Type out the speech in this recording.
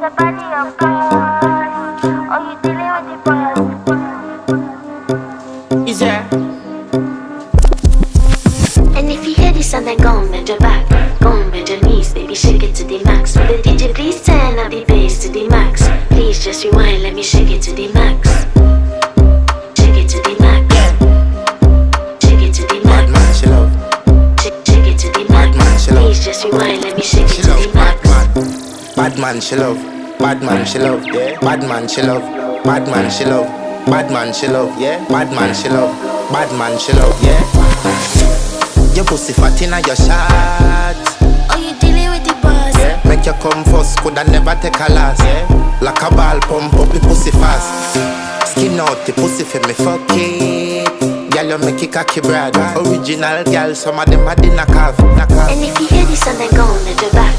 your body on course. Oh, you dealing with the boss. Is there? And if you hear this and then go and bend your back, go and bend your knees, baby, shake it to the max. Will the DJ please turn up the bass to the max? Please just rewind, let me shake it to the max. Shake it to the max. Shake it to the max. Bad man, she love. Shake it to the max. Bad man, she love. Please just rewind, let me shake it She to love. the max. Bad man, she love. Bad man, she love. Yeah. Bad man, she love. Bad man, she love. Bad man, she love. Yeah. Bad man, she love. Bad man, she love. Yeah. Your pussy fat inna your shot. Oh, you dealing with the boss? Yeah. Make you come first, coulda never take a last. Yeah. Like a ball pump up the pussy fast. Skin out the pussy for me fuck it. Girl, you make it cocky brad. Original girl, some of them a dinner calf. And if you hear this and then go and bend your back,